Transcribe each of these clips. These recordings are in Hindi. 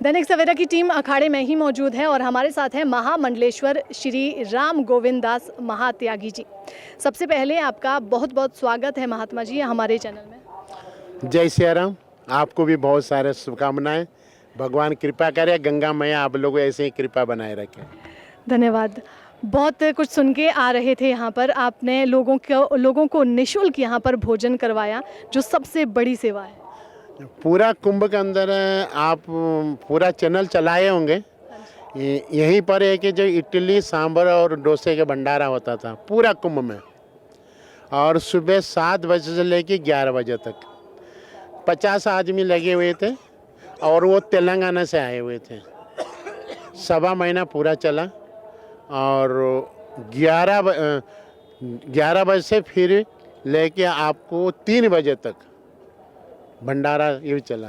दैनिक सवेरा की टीम अखाड़े में ही मौजूद है और हमारे साथ हैं महामंडलेश्वर श्री राम गोविंद दास महात्यागी जी। सबसे पहले आपका बहुत बहुत स्वागत है महात्मा जी हमारे चैनल में। जय सिया राम। आपको भी बहुत सारे शुभकामनाएं। भगवान कृपा करे, गंगा मैया आप लोगों ऐसे ही कृपा बनाए रखें। धन्यवाद। बहुत कुछ सुन के आ रहे थे यहाँ पर, आपने लोगों को निःशुल्क यहाँ पर भोजन करवाया, जो सबसे बड़ी सेवा है। पूरा कुंभ के अंदर आप पूरा चैनल चलाए होंगे। यहीं पर है कि जो इडली सांभर और डोसे का भंडारा होता था पूरा कुंभ में, और सुबह 7 बजे से लेकर 11 बजे तक 50 आदमी लगे हुए थे, और वो तेलंगाना से आए हुए थे। सवा महीना पूरा चला, और 11 बजे से फिर लेके आपको 3 बजे तक भंडारा ये चला।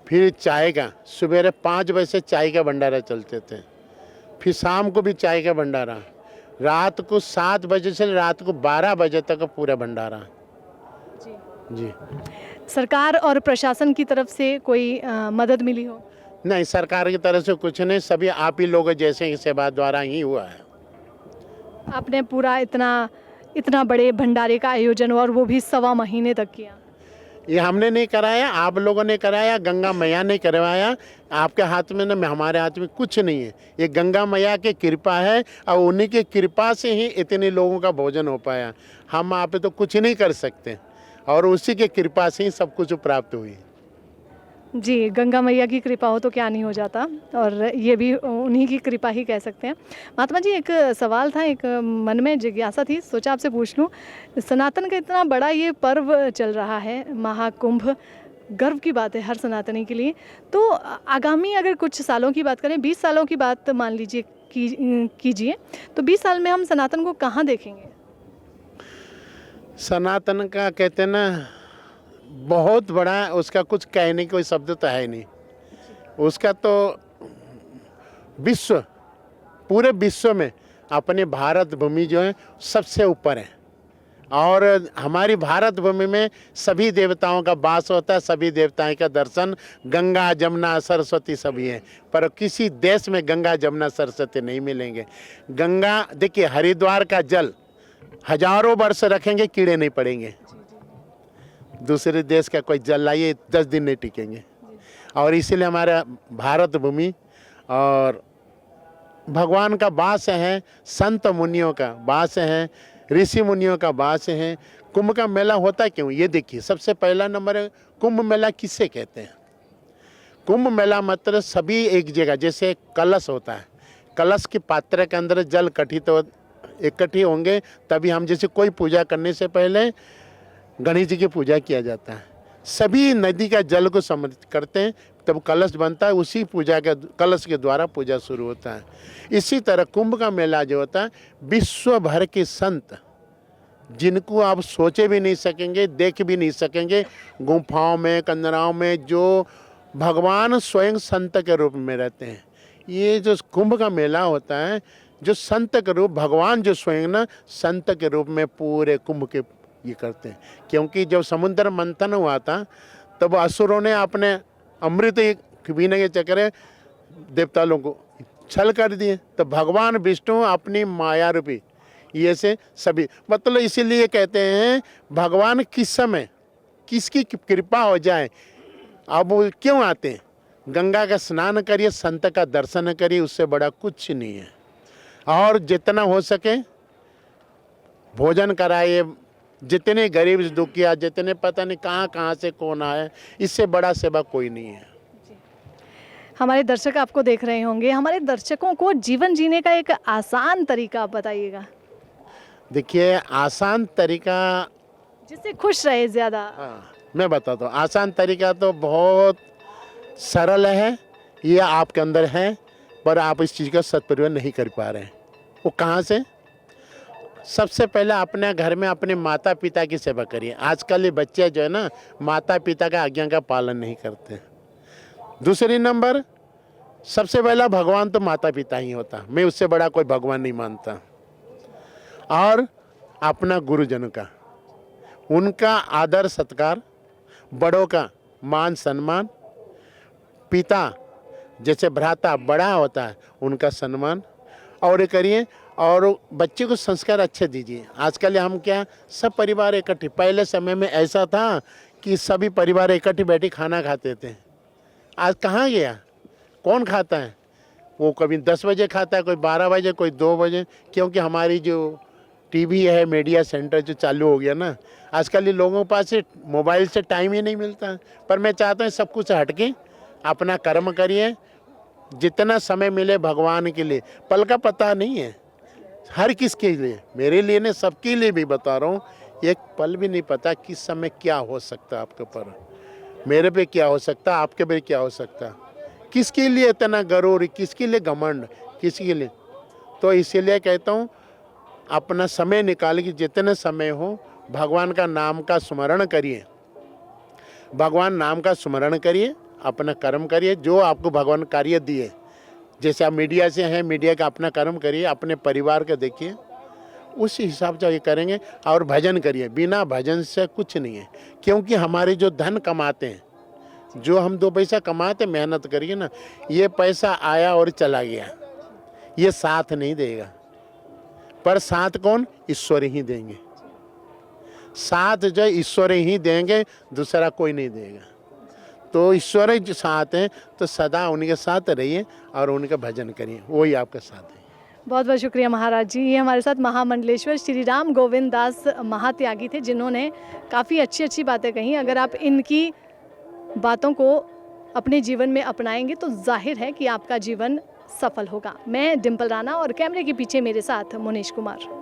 फिर चाय का सवेरे 5 बजे से चाय का भंडारा चलते थे, फिर शाम को भी चाय का भंडारा, रात को 7 बजे से रात को 12 बजे तक पूरा भंडारा। जी। सरकार और प्रशासन की तरफ से कोई मदद मिली हो? नहीं, सरकार की तरफ से कुछ नहीं, सभी आप ही लोग जैसे सेवा द्वारा ही हुआ है। आपने पूरा इतना बड़े भंडारे का आयोजन और वो भी सवा महीने तक किया। ये हमने नहीं कराया, आप लोगों ने कराया, गंगा मैया ने करवाया। आपके हाथ में ना, हमारे हाथ में कुछ नहीं है, ये गंगा मैया की कृपा है, और उन्हीं की कृपा से ही इतने लोगों का भोजन हो पाया। हम आप तो कुछ नहीं कर सकते, और उसी की कृपा से ही सब कुछ प्राप्त हुई। जी, गंगा मैया की कृपा हो तो क्या नहीं हो जाता, और ये भी उन्हीं की कृपा ही कह सकते हैं। महात्मा जी, एक सवाल था, एक मन में जिज्ञासा थी, सोचा आपसे पूछ लूँ। सनातन का इतना बड़ा ये पर्व चल रहा है, महाकुंभ, गर्व की बात है हर सनातनी के लिए। तो आगामी अगर कुछ सालों की बात करें, 20 सालों की बात मान लीजिए कीजिए, तो 20 साल में हम सनातन को कहाँ देखेंगे? सनातन का कहते हैं ना, बहुत बड़ा, उसका कुछ कहने कोई शब्द तो है नहीं। उसका तो विश्व, पूरे विश्व में अपने भारत भूमि जो है सबसे ऊपर है, और हमारी भारत भूमि में सभी देवताओं का वास होता है, सभी देवताओं का दर्शन, गंगा जमुना सरस्वती सभी है। पर किसी देश में गंगा जमुना सरस्वती नहीं मिलेंगे। गंगा, देखिए, हरिद्वार का जल हजारों वर्ष रखेंगे, कीड़े नहीं पड़ेंगे। दूसरे देश का कोई जल लाइए, 10 दिन नहीं टिकेंगे। और इसीलिए हमारा भारत भूमि और भगवान का वास है, संत मुनियों का वास है, ऋषि मुनियों का वास है। कुंभ का मेला होता क्यों, ये देखिए। सबसे पहला नंबर है, कुंभ मेला किसे कहते हैं? कुंभ मेला मतलब सभी एक जगह, जैसे कलश होता है, कलश के पात्र के अंदर जल इकट्ठे होंगे, तभी हम, जैसे कोई पूजा करने से पहले गणेश जी की पूजा किया जाता है, सभी नदी का जल को समर्पित करते हैं, तब कलश बनता है, उसी पूजा के कलश के द्वारा पूजा शुरू होता है। इसी तरह कुंभ का मेला जो होता है, विश्व भर के संत, जिनको आप सोचे भी नहीं सकेंगे, देख भी नहीं सकेंगे, गुफाओं में, कंदराओं में, जो भगवान स्वयं संत के रूप में रहते हैं। ये जो कुंभ का मेला होता है, जो संत के रूप, भगवान जो स्वयं ना संत के रूप में पूरे कुंभ के ये करते हैं। क्योंकि जब समुद्र मंथन हुआ था, तब असुरों ने अपने अमृत पीने के चक्कर देवता लोगों को छल कर दिए, तो भगवान विष्णु अपनी माया रूपी ये से सभी, मतलब इसीलिए कहते हैं भगवान किस समय किसकी कृपा हो जाए, अब वो क्यों आते हैं? गंगा का स्नान करिए, संत का दर्शन करिए, उससे बड़ा कुछ नहीं है। और जितना हो सके भोजन कराइए, जितने गरीब दुखिया, जितने पता नहीं कहाँ से कौन आए, इससे बड़ा सेवा कोई नहीं है। हमारे दर्शक आपको देख रहे होंगे, हमारे दर्शकों को जीवन जीने का एक आसान तरीका आप बताइएगा। देखिए, आसान तरीका जिससे खुश रहे ज़्यादा। हाँ, मैं बताता हूँ। आसान तरीका तो बहुत सरल है, ये आपके अंदर है, पर आप इस चीज़ का सदुपयोग नहीं कर पा रहे हैं। वो कहाँ से? सबसे पहले अपने घर में अपने माता पिता की सेवा करिए। आजकल ये बच्चे जो है ना, माता पिता का आज्ञा का पालन नहीं करते। दूसरी नंबर, सबसे पहला भगवान तो माता पिता ही होता, मैं उससे बड़ा कोई भगवान नहीं मानता। और अपना गुरुजन का, उनका आदर सत्कार, बड़ों का मान सम्मान, पिता जैसे भ्राता बड़ा होता है उनका सम्मान और करिए, और बच्चे को संस्कार अच्छे दीजिए। आजकल हम क्या सब परिवार इकट्ठे, पहले समय में ऐसा था कि सभी परिवार इकट्ठे बैठे खाना खाते थे। आज कहाँ गया, कौन खाता है? वो कभी 10 बजे खाता है, कोई 12 बजे, कोई 2 बजे, क्योंकि हमारी जो टीवी है, मीडिया सेंटर जो चालू हो गया ना, आजकल ये लोगों के पास से मोबाइल से टाइम ही नहीं मिलता। पर मैं चाहता हूँ सब कुछ हट के अपना कर्म करिए, जितना समय मिले भगवान के लिए। पल का पता नहीं है हर किसके लिए, मेरे लिए नहीं, सबके लिए भी बता रहा हूँ, एक पल भी नहीं पता किस समय क्या हो सकता है आपके ऊपर, मेरे पे क्या हो सकता है, आपके पे क्या हो सकता है। किसके लिए इतना गरूर, किसके लिए घमंड, किसके लिए? तो इसीलिए कहता हूँ अपना समय निकाल के जितने समय हो भगवान का नाम का स्मरण करिए, भगवान नाम का स्मरण करिए, अपना कर्म करिए जो आपको भगवान कार्य दिए। जैसे आप मीडिया से हैं, मीडिया का अपना कर्म करिए, अपने परिवार का देखिए, उस हिसाब से ये करेंगे। और भजन करिए, बिना भजन से कुछ नहीं है। क्योंकि हमारे जो धन कमाते हैं, जो हम 2 पैसा कमाते मेहनत करिए ना, ये पैसा आया और चला गया, ये साथ नहीं देगा। पर साथ कौन? ईश्वर ही देंगे। साथ जो ईश्वर ही देंगे, दूसरा कोई नहीं देगा। तो ईश्वर जो साथ हैं तो सदा उनके साथ रहिए और उनका भजन करिए, वही आपके साथ है। बहुत बहुत शुक्रिया महाराज जी। ये हमारे साथ महामंडलेश्वर श्री राम गोविंद दास महात्यागी थे, जिन्होंने काफ़ी अच्छी अच्छी बातें कही। अगर आप इनकी बातों को अपने जीवन में अपनाएंगे तो जाहिर है कि आपका जीवन सफल होगा। मैं डिम्पल राणा और कैमरे के पीछे मेरे साथ मुनीश कुमार।